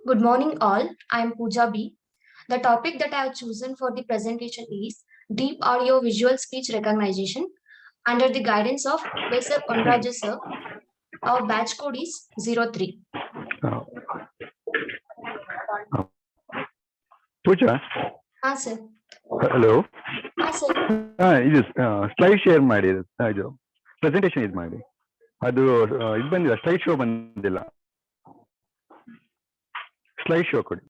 Good morning, all. I am Pooja B. The topic that I have chosen for the presentation is Deep Audio Visual Speech Recognition under the guidance of Professor Onraju sir. Our batch code is 03. Uh, Pooja, Sir. hello. Sir. ಇದು slide share ಮಾಡಿ ಇದು presentation ಇದು ಮಾಡಿ ಅದು ಇದು ಬಂದಿಲ್ಲ slide show ಬಂದಿಲ್ಲ slide show ಕೊಡಿ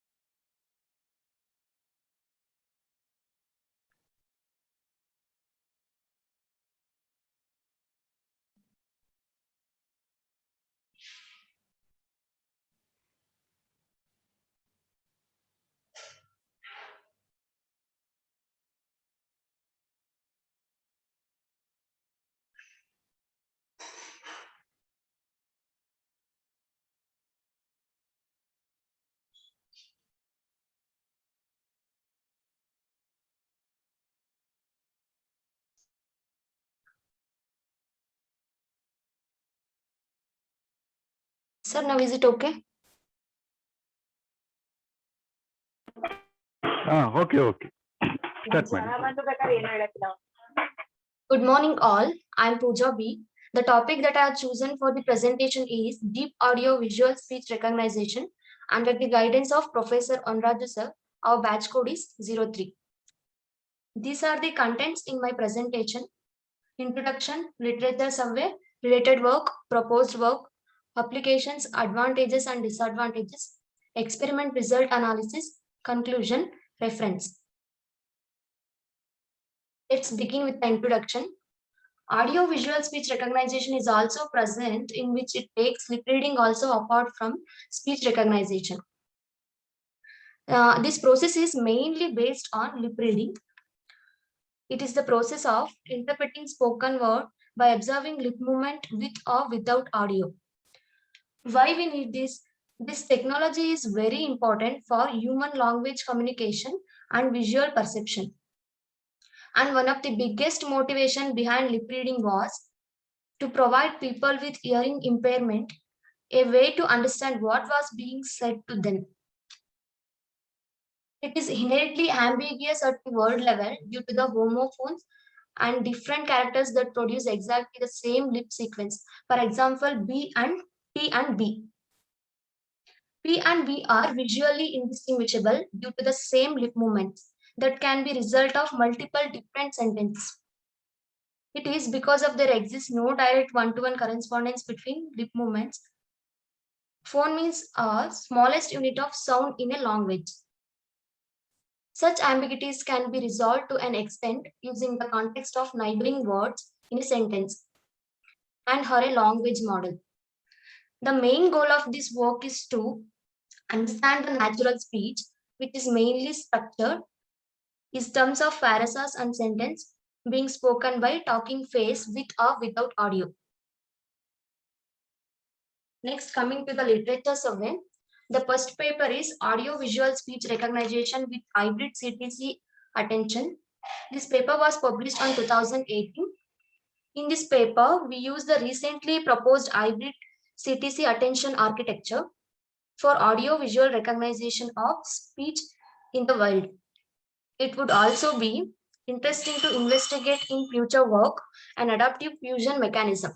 Sir, now is it okay? Okay. Start ಮಾಡಿ. Good morning, all. I am Pooja B. The topic that I have chosen for the presentation is Deep Audio Visual Speech Recognition under the guidance of Professor Onraju sir. Our batch code is 03. These are the contents in my presentation: introduction, literature survey, related work, proposed work, applications, advantages and disadvantages, experiment result analysis, conclusion, reference. Let's begin with the introduction. Audio visual speech recognition is also present, in which it takes lip reading also apart from speech recognition. This process is mainly based on lip reading. It is the process of interpreting spoken word by observing lip movement with or without audio. Why we need this? This technology is very important for human language communication and visual perception. And one of the biggest motivation behind lip reading was to provide people with hearing impairment a way to understand what was being said to them. It is inherently ambiguous at the word level due to the homophones and different characters that produce exactly the same lip sequence. For example, B and P and B. P and B are visually indistinguishable due to the same lip movements that can be result of multiple different sentences. It is because of there exists no direct one-to-one correspondence between lip movements. Phone means a smallest unit of sound in a language. Such ambiguities can be resolved to an extent using the context of neighboring words in a sentence and or a language model. The main goal of this work is to understand the natural speech, which is mainly structured in terms of phrases and sentence being spoken by talking face with or without audio. Next, coming to the literature survey, the first paper is Audio Visual Speech Recognition with Hybrid CTC Attention. This paper was published on 2018. In this paper, we use the recently proposed hybrid CTC attention architecture for audio visual recognition of speech in the world. It would also be interesting to investigate in future work an adaptive fusion mechanism.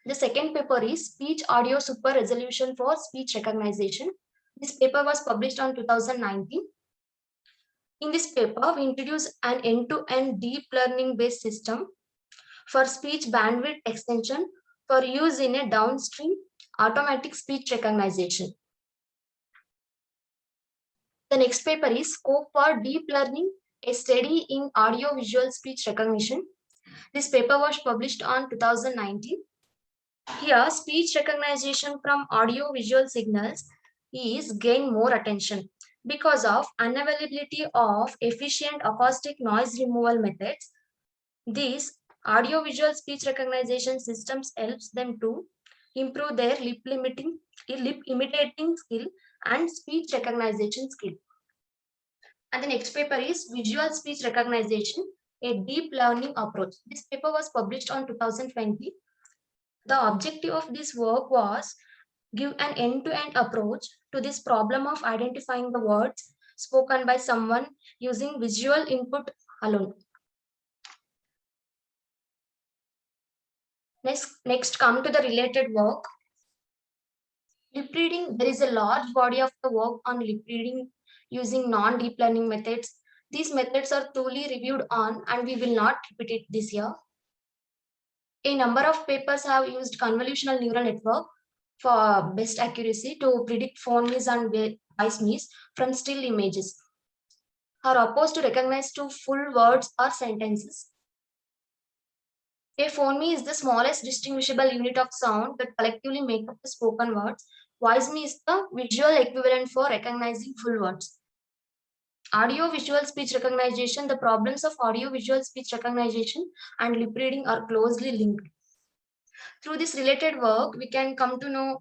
The second paper is Speech Audio Super Resolution for Speech Recognition. This paper was published on 2019. In this paper, we introduce an end-to-end deep learning-based system for speech bandwidth extension for use in a downstream automatic speech recognition. The next paper is Scope for Deep Learning, a study in audio-visual speech recognition. This paper was published on 2019. Here, speech recognition from audio-visual signals is gain more attention because of unavailability of efficient acoustic noise removal methods. These audio-visual speech recognition systems helps them to improve their lip imitating skill and speech recognition skill. And the next paper is Visual Speech Recognition, a deep learning approach. This paper was published on 2020. The objective of this work was give an end-to-end approach to this problem of identifying the words spoken by someone using visual input alone. Next come to the related work. Lip reading, there is a large body of the work on lip reading using non-deep learning methods. These methods are truly reviewed on, and we will not repeat it this year. A number of papers have used convolutional neural network for best accuracy to predict phonemes and voicemes from still images, are opposed to recognize two full words or sentences. A phoneme is the smallest distinguishable unit of sound that collectively make up the spoken words. Voiceme is the visual equivalent for recognizing full words. Audio-visual speech recognition, the problems of audio-visual speech recognition and lip reading are closely linked. Through this related work, we can come to know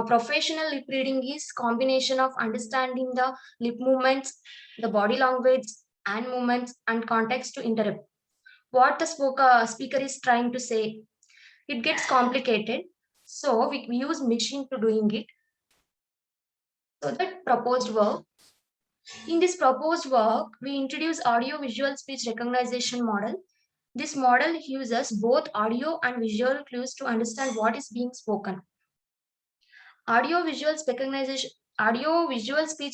professional lip reading is combination of understanding the lip movements, the body language, and movements and context to interrupt what the speaker is trying to say. It gets complicated, so we use machine to doing it. So that proposed work. In this proposed work, we introduce audio-visual speech recognition model. This model uses both audio and visual clues to understand what is being spoken. Audio-visual speech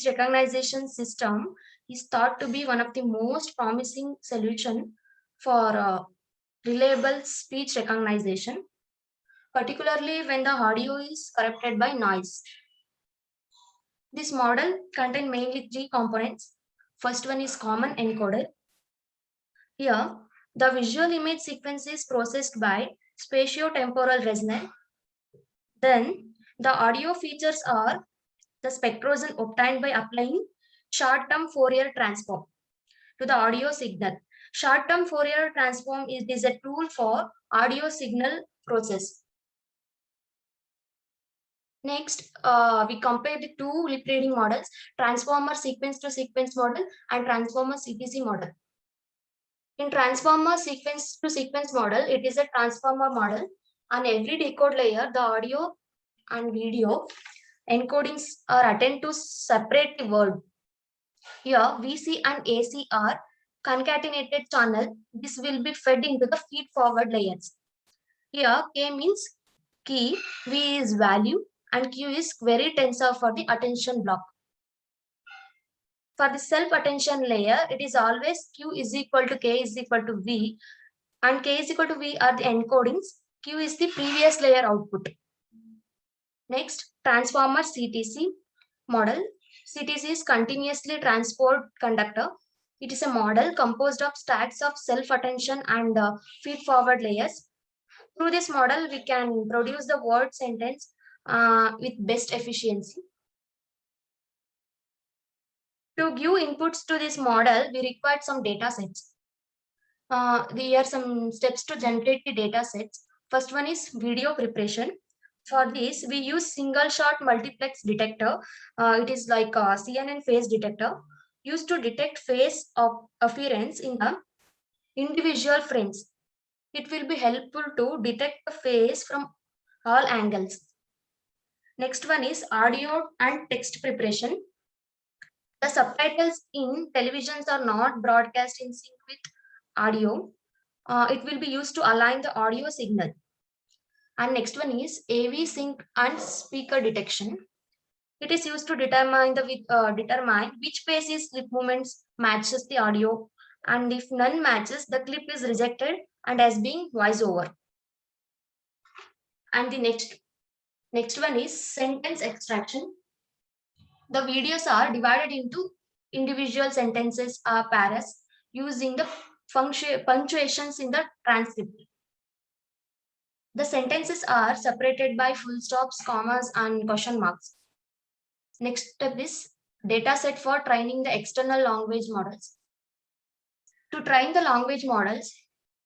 recognition system is thought to be one of the most promising solution for reliable speech recognition, particularly when the audio is corrupted by noise. This model contains mainly three components. First one is common encoder. Here, the visual image sequence is processed by spatiotemporal resonance. Then, the audio features are the spectroscopy obtained by applying short-term Fourier transform to the audio signal. Short-term Fourier transform is a tool for audio signal process. Next, we compare the two lip reading models, transformer sequence to sequence model and transformer CTC model. In transformer sequence to sequence model, it is a transformer model. On every decode layer, the audio and video encodings are attempted to separate the word. Here, VC and AC are concatenated channel. This will be fed into the feed-forward layers. Here, K means key, V is value, and Q is query tensor for the attention block. For the self-attention layer, it is always Q is equal to K is equal to V, and K is equal to V are the encodings. Q is the previous layer output. Next, transformer CTC model. CTC is continuously transport conductor. It is a model composed of stacks of self-attention and feed-forward layers. Through this model, we can produce the word sentence with best efficiency. To give inputs to this model, we required some data sets. There are some steps to generate the data sets. First one is video preparation. For this, we use single shot multiplex detector. It is like a CNN face detector used to detect face of appearance in the individual frames. It will be helpful to detect the face from all angles. Next one is audio and text preparation. The subtitles in televisions are not broadcast in sync with audio. It will be used to align the audio signal. And next one is AV sync and speaker detection. It is used to determine which pace's lip movements matches the audio, and if none matches, the clip is rejected and as being voiceover. And the next one is sentence extraction. The videos are divided into individual sentences or paras using the punctuations in the transcript. The sentences are separated by full stops, commas, and question marks. Next step is data set for training the external language models. To train the language models,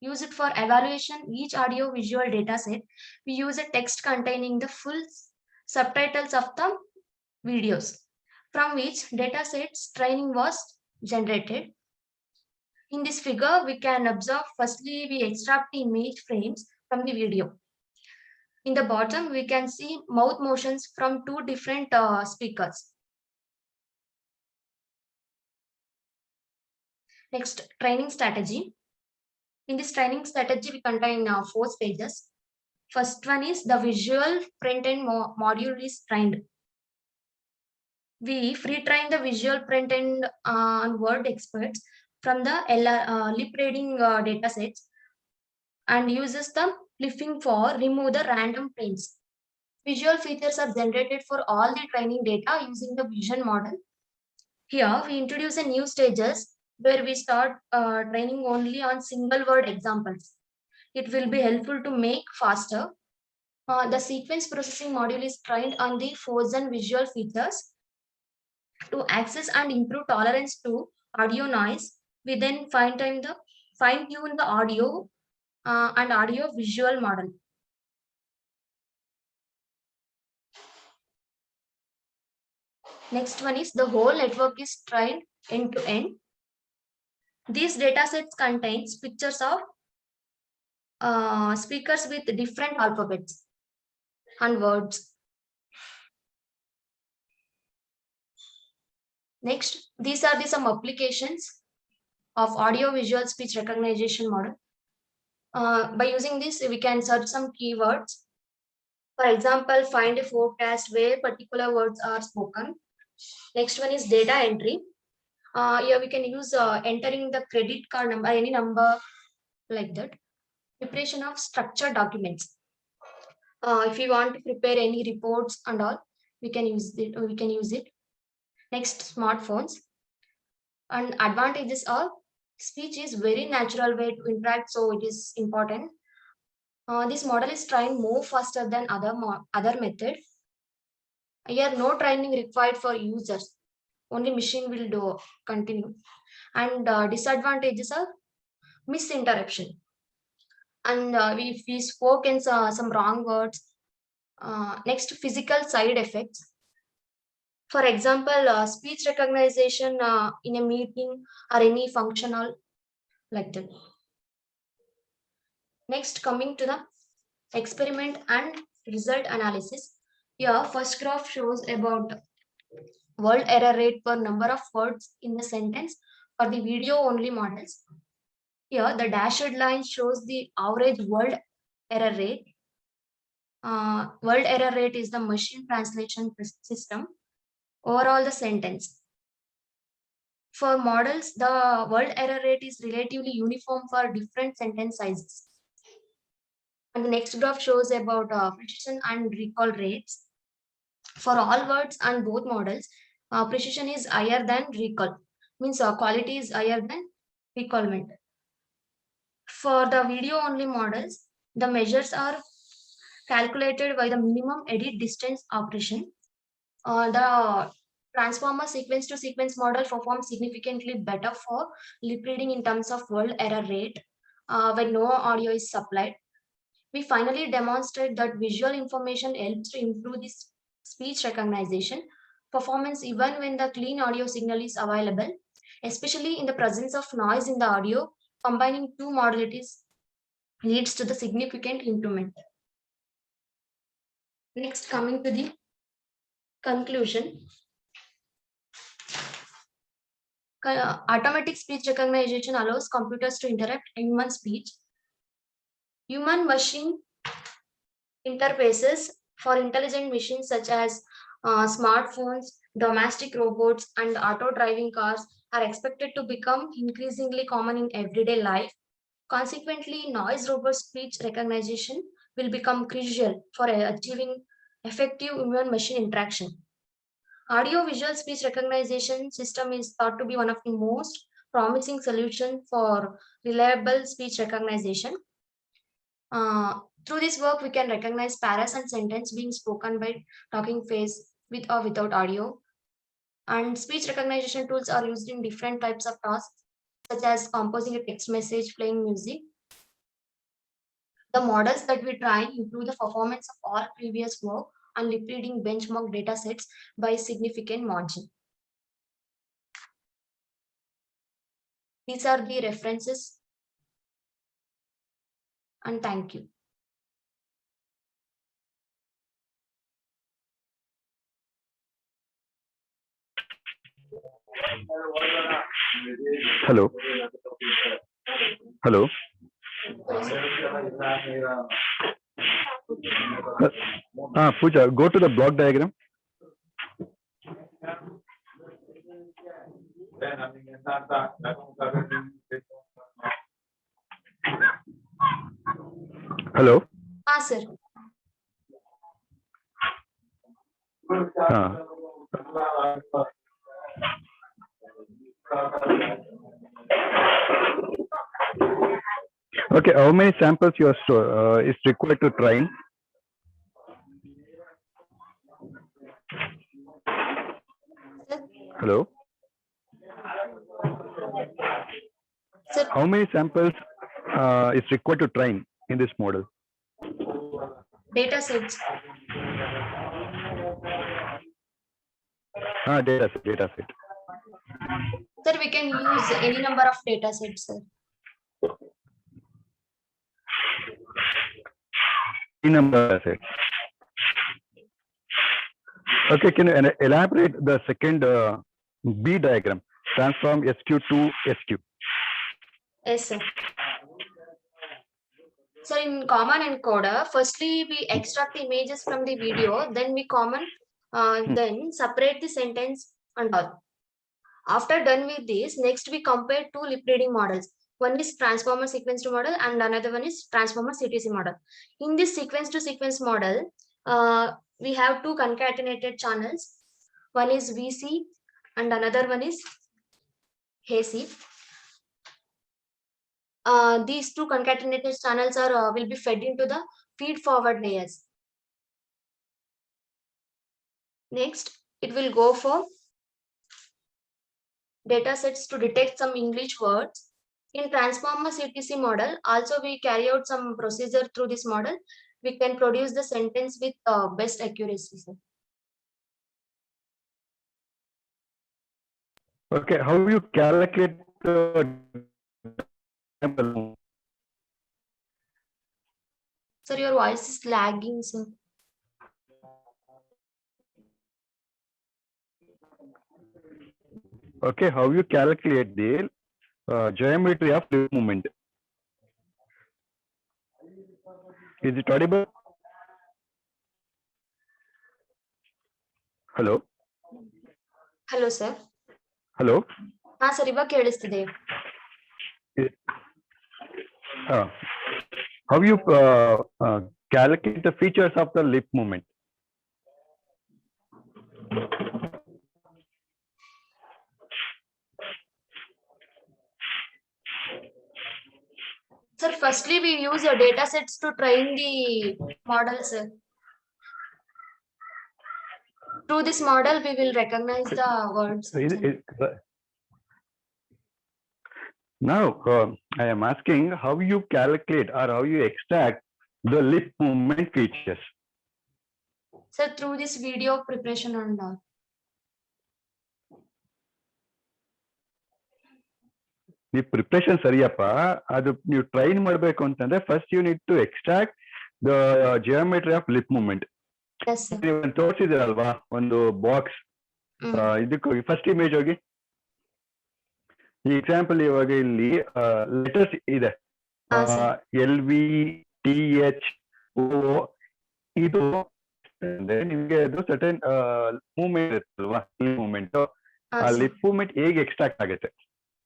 use it for evaluation each audio visual data set. We use a text containing the full subtitles of the videos from which data sets training was generated. In this figure, we can observe firstly, we extract the image frames from the video. In the bottom, we can see mouth motions from two different speakers. Next, training strategy. In this training strategy, we contain 4 stages. First one is the visual print and module is trained. We pre-train the visual print and word experts from the lip reading data sets and uses the flipping for remove the random prints. Visual features are generated for all the training data using the vision model. Here we introduce a new stages where we start training only on single word examples. It will be helpful to make faster. The sequence processing module is trained on the frozen visual features to access and improve tolerance to audio noise. We then fine-tune the audio and audio visual model. Next one is the whole network is trained end to end. These datasets contains pictures of speakers with different alphabets and words. Next, these are some applications of audio visual speech recognition model. By using this, we can search some keywords. For example, find a forecast where particular words are spoken. Next one is data entry. Here we can use entering the credit card number, any number like that. Preparation of structured documents. If you want to prepare any reports and all, we can use it. Next, smartphones. And advantages are speech is very natural way to interact, so it is important. This model is trained more faster than other method. Here, no training required for users. Only machine will do continue. And disadvantages are misinterruption. And if we spoke in some wrong words. Next, physical side effects. For example, speech recognition in a meeting or any functional like that. Next, coming to the experiment and result analysis. Here, first graph shows about word error rate per number of words in the sentence for the video only models. Here, the dashed line shows the average word error rate. Word error rate is the machine translation system. Overall, the sentence. For models, the word error rate is relatively uniform for different sentence sizes. And the next graph shows about precision and recall rates. For all words and both models, precision is higher than recall. Means quality is higher than recallment. For the video only models, the measures are calculated by the minimum edit distance operation. The transformer sequence to sequence model performs significantly better for lip reading in terms of word error rate when no audio is supplied. We finally demonstrate that visual information helps to improve this speech recognition performance even when the clean audio signal is available, especially in the presence of noise in the audio. Combining two modalities leads to the significant improvement. Next, coming to the conclusion. Automatic speech recognition allows computers to interrupt human speech. Human machine interfaces for intelligent machines such as smartphones, domestic robots, and auto driving cars are expected to become increasingly common in everyday life. Consequently, noise robot speech recognition will become crucial for achieving effective human machine interaction. Audio visual speech recognition system is thought to be one of the most promising solutions for reliable speech recognition. Through this work, we can recognize paras and sentence being spoken by talking face with or without audio. And speech recognition tools are used in different types of tasks, such as composing a text message, playing music. The models that we try improve the performance of all previous work and lip reading benchmark datasets by significant margin. These are the references, and thank you. Hello. Hello. Pooja, go to the block diagram. Hello. Sir. Okay, how many samples you are is required to train? Hello. Sir. How many samples is required to train in this model? Data sets. Data set. Sir, we can use any number of data sets, sir. Any number of sets. Okay, can you elaborate the second B diagram? Transform SQ to SQ. Yes, sir. So in common encoder, firstly we extract the images from the video, then we then separate the sentence and all. After done with this, next we compare two lip reading models. One is transformer sequence to model and another one is transformer CTC model. In this sequence to sequence model, we have two concatenated channels. One is VC and another one is AC. These two concatenated channels will be fed into the feed forward layers. Next, it will go for data sets to detect some English words. In transformer CTC model, also we carry out some procedure through this model. We can produce the sentence with best accuracy. Sir. Okay, how you calculate the Sir, your voice is lagging, sir. Okay, how you calculate the geometry of lip movement? Is it audible? Hello. Hello, sir. Hello. Sir, iva kelistide. How you calculate the features of the lip movement? Sir, firstly we use your data sets to train the model, sir. Through this model, we will recognize the words. Now, I am asking how you calculate or how you extract the lip movement features. Sir, through this video preparation and all. The preparation sariyappa, adu you train madbeku antandre first you need to extract the geometry of lip movement. Yes, sir. Even ತೋರಿಸಿದ್ರೆ ಅಲ್ವಾ ಒಂದು box ಇದಕ್ಕೆ ಹೋಗಿ first image ಹೋಗಿ ಈ example ಇವಾಗ ಇಲ್ಲಿ letters ಇದೆ LVTH O ಇದು ಅಂದ್ರೆ ನಿಮ್ಗೆ ಅದು ಸರ್ಟನ್ ಮೂವ್ಮೆಂಟ್ ಇರುತ್ತಲ್ವಾ ಮೂವ್ಮೆಂಟ್ ಆ ಲಿಪ್ ಮೂವ್ಮೆಂಟ್ ಹೇಗೆ ಎಕ್ಸ್ಟ್ರಾಕ್ಟ್ ಆಗುತ್ತೆ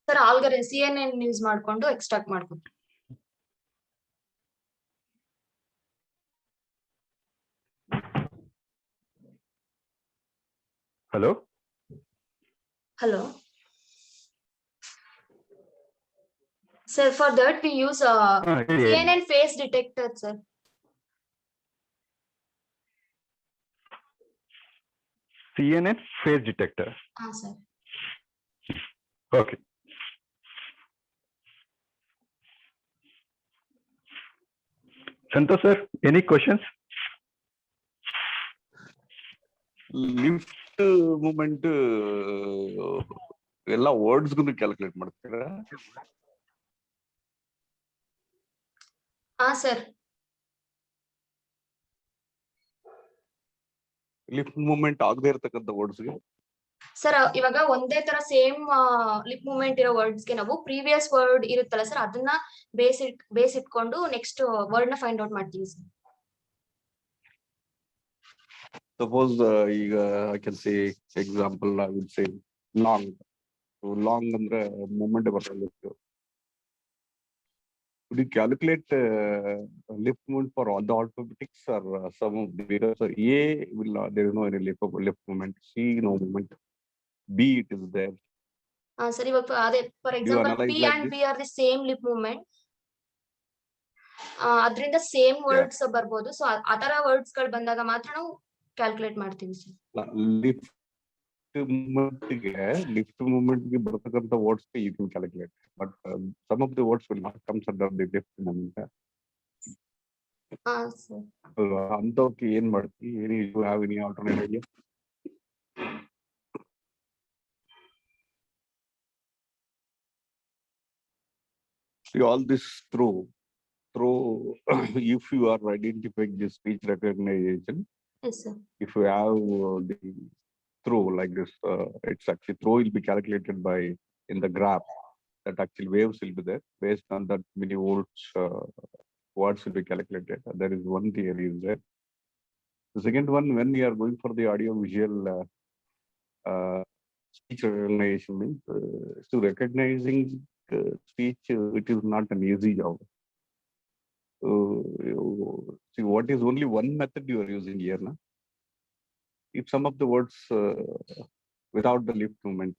ಸರ್ ಆಲ್ಗರೆ CNN ಯೂಸ್ ಮಾಡ್ಕೊಂಡು ಎಕ್ಸ್ಟ್ರಾಕ್ಟ್ ಮಾಡ್ಕೊಂಡು Hello. Hello. Sir, for that we use CNN face detector, sir. CNN face detector. Sir. Okay. Santosh sir, any questions? Lift movement ಎಲ್ಲ words ಗೂ calculate ಮಾಡ್ತೀರಾ? Sir. Lift movement ಆಗದೆ ಇರತಕ್ಕಂತ words ಗೆ sir ಇವಾಗ ಒಂದೇ ತರ ಸೇಮ್ ಲಿಪ್ ಮೂವ್ಮೆಂಟ್ ಇರೋ ವರ್ಡ್ಸ್ ಗೆ ನಾವು ಪ್ರೀವಿಯಸ್ ವರ್ಡ್ ಇರುತ್ತಲ್ಲ ಸರ್ ಅದನ್ನ ಬೇಸ್ ಇಟ್ಕೊಂಡು ನೆಕ್ಸ್ಟ್ ವರ್ಡ್ ನ ಫೈಂಡ್ ಔಟ್ ಮಾಡ್ತೀವಿ ಸರ್. Suppose ಈಗ I can say example I would say long. So long ಅಂದ್ರೆ movement ಬರ್ತದೆ. Would you calculate lip movement for all the alphabetics or some of the because A will not, there is no any lip movement. C no movement. B it is there. Sir ಇವಾಗ ಅದೇ for example analyze P like and this? B R the same lip movement, ಅದರಿಂದ same words ಬರ್ಬೋದು. So ಆತರ words ಗಳು ಬಂದಾಗ ಮಾತ್ರ ನಾವು calculate ಮಾಡ್ತೀವಿ ಸರ್. ಲಿಫ್ಟ್ ಮೂವ್ಮೆಂಟ್ ಗೆ ಬರ್ತಕ್ಕಂಥ words you can calculate, but some of the words will not comes under the lift movement. ಅಲ್ವಾ? ಅಂತವಕ್ಕೆ ಏನ್ ಮಾಡ್ತಿ? Any you have any alternate idea? See all this through if you are identifying the speech recognition, Yes, sir. if you have the throw like this, it's actually throw will be calculated by in the graph that actually waves will be there based on that many volts words will be calculated. There is one theory is there. The second one, when we are going for the audio visual speech recognition means so recognizing speech it is not an easy job. See what is only one method you are using here now. If some of the words without the lift movement,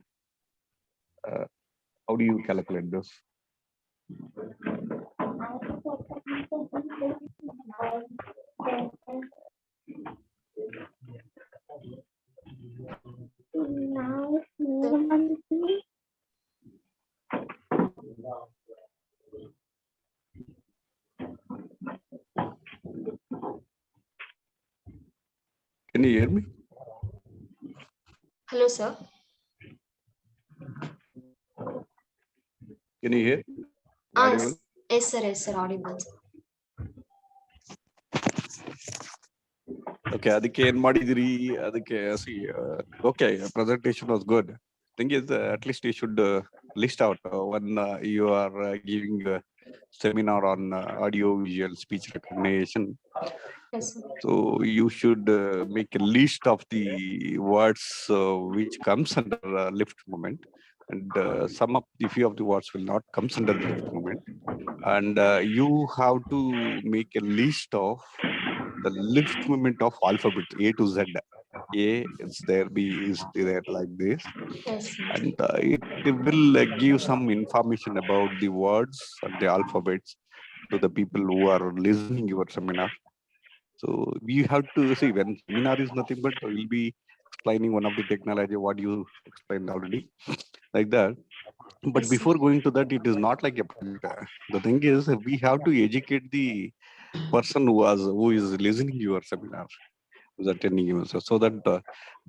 how do you calculate this? Can you hear me? Hello, sir. Can you hear? Audible? Yes, sir. Yes, sir. Audible. Okay, ಅದಕ್ಕೆ ಏನ್ ಮಾಡಿದಿರಿ? ಅದಕ್ಕೆ see, okay, presentation was good. Thing is, at least you should list out when you are giving a seminar on audio visual speech recognition. Yes, sir. So you should make a list of the words which comes under lift movement, and some of the few of the words will not comes under the lift movement, and you have to make a list of the lift movement of alphabet A to Z. A is there, B is there like this, Yes, sir. and it will give some information about the words and the alphabets to the people who are listening your seminar. So we have to see when seminar is nothing but we'll be explaining one of the technology what you explained already like that. But Yes, before going to that, it is not like a project. The thing is we have to educate the person who is listening your seminar, who's attending you, so that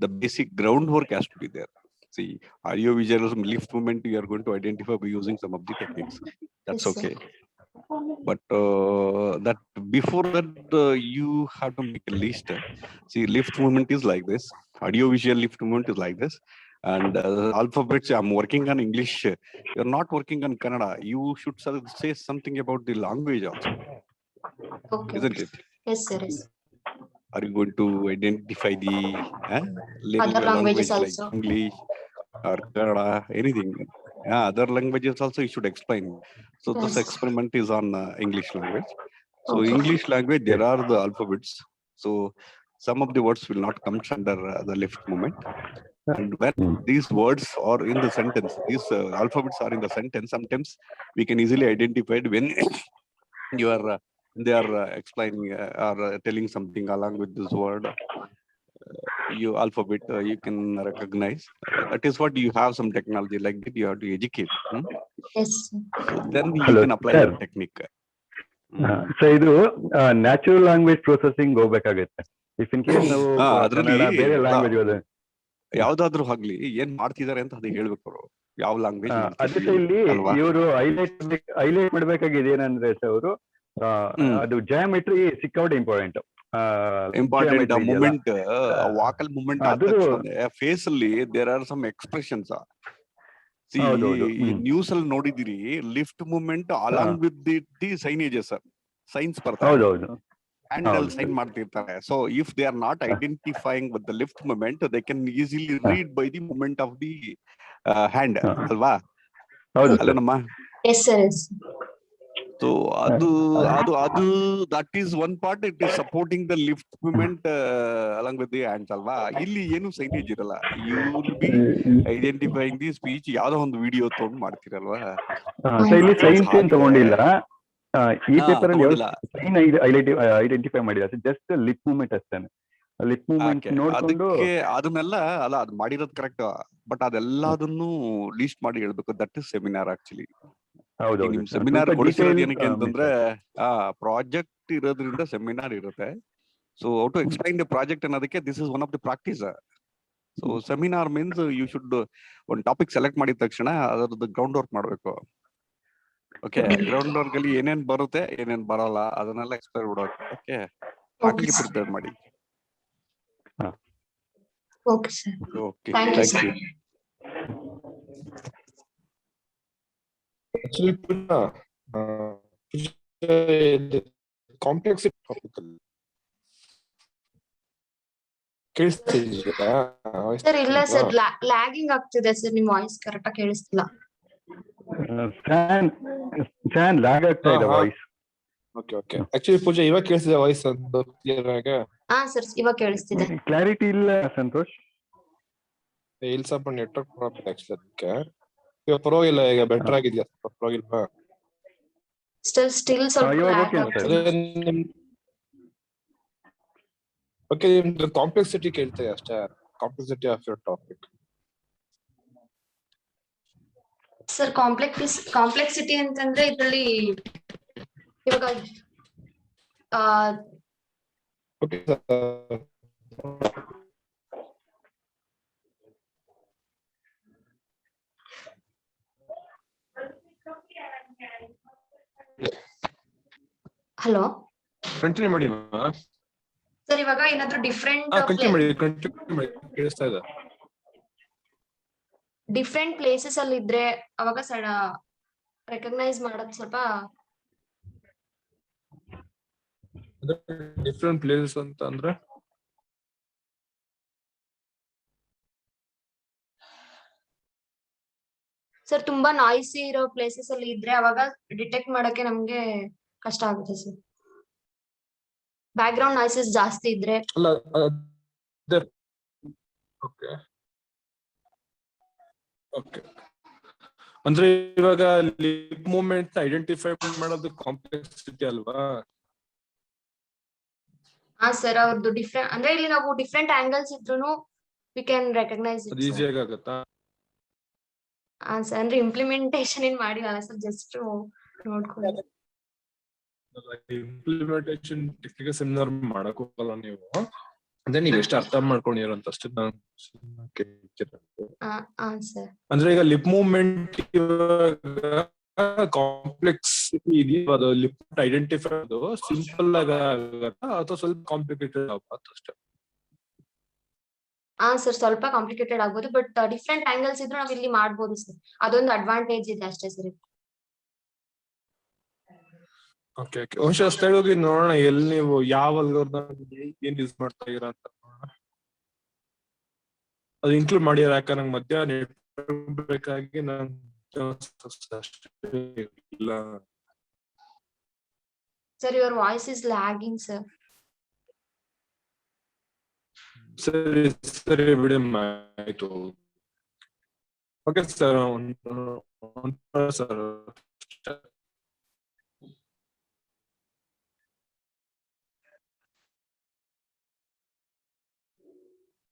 the basic groundwork has to be there. See, audio visual lift movement you are going to identify by using some of the techniques. That's Yes, sir. okay. But that before that you have to make a list. See, lift movement is like this, audio visual lift movement is like this, and alphabets I'm working on English, you're not working on Kannada, you should say something about the language also. Okay. Isn't it? Yes, sir. Yes. Are you going to identify the Other languages like also. English or Kannada, anything? Yeah, other languages also you should explain. So this Yes. experiment is on English language. So Okay. English language, there are the alphabets. So some of the words will not come under the lift movement. And when these words are in the sentence, these alphabets are in the sentence, sometimes we can easily identify it when you are they are explaining or telling something along with this word. You alphabet you can recognize. That is what you have some technology like that. You have to educate. Yes, sir. So then you Hello, can apply sir. your technique. So ಇದು natural language processing ಹೋಗ್ಬೇಕಾಗತ್ತೆ. If in case ನಾವು ಅದ್ರಲ್ಲಿ ಕನ್ನಡ ಬೇರೆ language ಹೋದ್ರೆ ಯಾವ್ದಾದ್ರು ಆಗ್ಲಿ ಏನ್ ಮಾಡ್ತಿದಾರೆ ಅಂತ ಅದು ಹೇಳ್ಬೇಕು ಅವರು, ಯಾವ ಲ್ಯಾಂಗ್ವೇಜ್ ಅದಕ್ಕೆ ಇಲ್ಲಿ ಇವರು ಹೈಲೈಟ್ ಮಾಡ್ಬೇಕಾಗಿದೆ ಏನಂದ್ರೆ ಅವರು ಅದು ಜಯಾಮೆಟ್ರಿ ಸಿಕ್ಕಾಪಟ್ಟೆ ಇಂಪಾರ್ಟೆಂಟ್. ಇಂಪಾರ್ಟೆಂಟ್ geometry ಇದೆಯಲ್ಲ, ಮೂಮೆಂಟ್ ವಾಕಲ್ ಮೂಮೆಂಟ್ ಆದ ಅದು ತಕ್ಷಣ ಫೇಸ್ ಅಲ್ಲಿ ದೇರ್ ಆರ್ ಸಮ್ ಎಕ್ಸ್ಪ್ರೆಷನ್ಸ್. ಹೌದೌದು. ನ್ಯೂಸ್ ಅಲ್ಲಿ ನೋಡಿದಿರಿ lift moment along with the signages signs ಬರ್ತಾರೆ, ಹೌದೌದು. ಹ್ಯಾಂಡ್ ಅಲ್ಲಿ ಹೌದು. ಸೈನ್ ಮಾಡ್ತಿರ್ತಾರೆ. So if they are not identifying with the lift moment they can easily read by the moment of the hand ಅಲ್ವಾ? ಹೌದು ಸರ್. ಅಲ್ಲೇನಮ್ಮ? Yes, sir. Yes. ಸೊ ಅದು that is one part. It is supporting the lift movement along with the hands ಅಲ್ವಾ? ಇಲ್ಲಿ ಏನು signage ಇರಲ್ಲ. You will be identifying the speech. ಯಾವ್ದೋ ಒಂದು ವಿಡಿಯೋ ತಗೊಂಡು ಮಾಡ್ತೀರಲ್ವಾ? ಸೊ ಇಲ್ಲಿ ಸೈನ್ಸ್ ಏನ್ ತಗೊಂಡಿಲ್ಲ. ಈ ಪೇಪರ್ ಅಲ್ಲಿ ತಗೊಂಡಿಲ್ಲ. ಸೈನ್ ಐಡೆಂಟಿಫೈ ಮಾಡಿಲ್ಲ, ಜಸ್ಟ್ ಲಿಪ್ ಮೂವ್ಮೆಂಟ್ ಅಷ್ಟೇನೆ. ಲಿಪ್ ಮೂವ್ಮೆಂಟ್ ನೋಡ್ಕೊಂಡು ಅದಕ್ಕೆ ಅದನ್ನೆಲ್ಲ ಅಲ್ಲ, ಅದು ಮಾಡಿರೋದು ಕರೆಕ್ಟ್, ಬಟ್ ಅದೆಲ್ಲದನ್ನು ಲೀಸ್ಟ್ ಮಾಡಿ ಹೇಳ್ಬೇಕು. That is seminar actually. ಹೌದೌದು. ನಿಮ್ ಸೆಮಿನಾರ್ ಕೊಡಿಸಿರೋದು ಏನಕ್ಕೆ ಅಂತಂದ್ರೆ ಪ್ರಾಜೆಕ್ಟ್ ಇರೋದ್ರಿಂದ ಸೆಮಿನಾರ್ ಇರುತ್ತೆ. So how to explain the project ಅನ್ನೋದಕ್ಕೆ this is one of the practice. So seminar means you should ಒಂದು ಟಾಪಿಕ್ ಸೆಲೆಕ್ಟ್ ಮಾಡಿದ ತಕ್ಷಣ ಅದರದ್ದು ಗ್ರೌಂಡ್ ವರ್ಕ್ ಮಾಡ್ಬೇಕು. ಓಕೆ, ಗ್ರೌಂಡ್ ವರ್ಕ್ ಅಲ್ಲಿ ಏನೇನ್ ಬರುತ್ತೆ ಏನೇನ್ ಬರಲ್ಲ ಅದನ್ನೆಲ್ಲ ಎಕ್ಸ್ಪ್ಲೈನ್ ಮಾಡೋಕೆ. ಓಕೆ, ಹಾಗೆ ಪ್ರಿಪೇರ್ ಮಾಡಿ. Okay, sir. Okay, Thank you, thank sir. You. Actually, Puna, complex topic ಅಲ್ಲಿ ಕೇಳಿಸ್ತಿದೆಯಾ? ಸರ್ ಇಲ್ಲ ಸರ್, ಲ್ಯಾಗಿಂಗ್ ಆಗ್ತಿದೆ ಸರ್, ನಿಮ್ ವಾಯ್ಸ್ ಕರೆಕ್ಟ್ ಆಗಿ ಕೇಳಿಸ್ತಿಲ್ಲ. ಫ್ಯಾನ್ ಲ್ಯಾಗ್ ಆಗ್ತಾ ಇದೆ voice. Okay okay. Actually Pooja ಇವಾಗ ಕೇಳಿಸ್ತಿದೆ ವಾಯ್ಸ್ ಅಂತ ಕ್ಲಿಯರ್ ಆಗಿ? ಹಾ ಸರ್, ಇವಾಗ ಕೇಳಿಸ್ತಿದೆ. ಕ್ಲಾರಿಟಿ ಇಲ್ಲ ಸಂತೋಷ್. ಇಲ್ಲಿ ಸ್ವಲ್ಪ ನೆಟ್ವರ್ಕ್ ಪ್ರಾಬ್ಲಮ್ ಆಕ್ಚುಲಿ ಅದಕ್ಕೆ. ಇವಾಗ ಪರವಾಗಿಲ್ಲ, ಈಗ ಬೆಟರ್ ಆಗಿದೆಯಾ? ಪರವಾಗಿಲ್ವಾ? ಸ್ಟಿಲ್ ಸ್ವಲ್ಪ ಇವಾಗ lag okay ಆಗ್ತಿದೆ. ಅನ್ಸುತ್ತೆ. ಓಕೆ, ನಿಮ್ದು ಕಾಂಪ್ಲೆಕ್ಸಿಟಿ ಕೇಳ್ತೇವೆ ಅಷ್ಟೇ. Complexity of your topic. Sir complexity ಅಂತಂದ್ರೆ ಇದ್ರಲ್ಲಿ ಇವಾಗ ಓಕೆ ಹಲೋ ಕಂಟಿನ್ಯೂ ಮಾಡಿ ಸರ್, ಇವಾಗ ಏನಾದ್ರು ಡಿಫ್ರೆಂಟ್ ಕಂಟಿನ್ಯೂ ಮಾಡಿ ಕೇಳಿಸ್ತಾ ಇದೆ. ಡಿಫ್ರೆಂಟ್ ಪ್ಲೇಸಸ್ ಅಲ್ಲಿ ಇದ್ರೆ ಅವಾಗ ರೆಕಗ್ನೈಸ್ ಮಾಡೋದು ಸ್ವಲ್ಪ ಡಿಫ್ರೆಂಟ್ ಪ್ಲೇಸಸ್ ಅಂತ ಅಂದ್ರೆ ಸರ್ ತುಂಬಾ ನಾಯ್ಸಿ ಇರೋ ಪ್ಲೇಸಸ್ ಅಲ್ಲಿ ಇದ್ರೆ ಅವಾಗ ಡಿಟೆಕ್ಟ್ ಮಾಡಕ್ಕೆ ನಮ್ಗೆ ಕಷ್ಟ ಆಗುತ್ತೆ ಸರ್. ಬ್ಯಾಕ್ ಗ್ರೌಂಡ್ ನಾಯ್ಸಸ್ ಜಾಸ್ತಿ ಇದ್ರೆ ಅಲ್ಲ. Okay okay. ಅಂದ್ರೆ ಇವಾಗ ಲಿಪ್ ಮೂವ್ಮೆಂಟ್ ಐಡೆಂಟಿಫೈ ಮಾಡೋದು ಕಾಂಪ್ಲೆಕ್ಸಿಟಿ ಅಲ್ವಾ? ಹಾ ಸರ್, ಅವ್ರದ್ದು ಡಿಫ್ರೆಂಟ್ ಅಂದ್ರೆ ಇಲ್ಲಿ ನಾವು ಡಿಫ್ರೆಂಟ್ ಆಂಗಲ್ಸ್ ಇದ್ರೂನು ವಿ ಕ್ಯಾನ್ ರೆಕಗ್ನೈಸ್ ಅದು ಈಸಿ ಆಗುತ್ತಾ? ಹಾ ಸರ್, ಅಂದ್ರೆ ಇಂಪ್ಲಿಮೆಂಟೇಶನ್ ಏನ್ ಮಾಡಿರಲ್ಲ ಸರ್, ಜಸ್ಟ್ ನೋಡ್ಕೊಂಡು. ಇಂಪ್ಲಿಮೆಂಟೇಶನ್ ಟೆಕ್ನಿಕಲ್ ಸೆಮಿನಾರ್ ಮಾಡಕ್ ಹೋಗಲ್ಲ ನೀವು, ಅಂದ್ರೆ ನೀವ್ ಎಷ್ಟು ಅರ್ಥ ಮಾಡ್ಕೊಂಡಿರೋ ಅಂತ ಅಷ್ಟೇ. ಅಂದ್ರೆ ಈಗ ಲಿಪ್ ಮೂವ್ಮೆಂಟ್ ಕಾಂಪ್ಲೆಕ್ಸಿಟಿ ಇದೆಯಾ? ಅದು ಲಿಪ್ ಐಡೆಂಟಿಫೈ ಅದು ಸಿಂಪಲ್ ಆಗತ್ತಾ ಅಥವಾ ಸ್ವಲ್ಪ ಕಾಂಪ್ಲಿಕೇಟೆಡ್ ಆಗುತ್ತೆ ಅಷ್ಟೇ? ಹಾ ಸರ್, ಸ್ವಲ್ಪ ಕಾಂಪ್ಲಿಕೇಟೆಡ್ ಆಗ್ಬೋದು, ಬಟ್ ಡಿಫ್ರೆಂಟ್ ಆಂಗಲ್ಸ್ ಇದ್ರು ನಾವ್ ಇಲ್ಲಿ ಮಾಡ್ಬೋದು ಸರ್. ಅದೊಂದು ಅಡ್ವಾಂಟೇಜ್ ಇದೆ ಅಷ್ಟೇ ಸರ್. Okay okay. ವಂಶ ಅಷ್ಟೇ ಹೋಗಿ ನೋಡೋಣ ಎಲ್ಲಿ ನೀವು ಯಾವ ಏನ್ ಯೂಸ್ ಮಾಡ್ತಾ ಇದೀರಾ ಅಂತ ನೋಡೋಣ. ಅದು ಇನ್ಕ್ಲೂಡ್ ಮಾಡಿರ, ಯಾಕಂದ್ರೆ ನಂಗೆ ಮಧ್ಯ ನೆಟ್ವರ್ಕ್ ಬೇಕಾಗಿ ನಾನು ಇಲ್ಲ. Sir, your voice is lagging sir. ಸರಿ ಸರಿ ಬಿಡಿ, ಆಯ್ತು. Okay sir, sir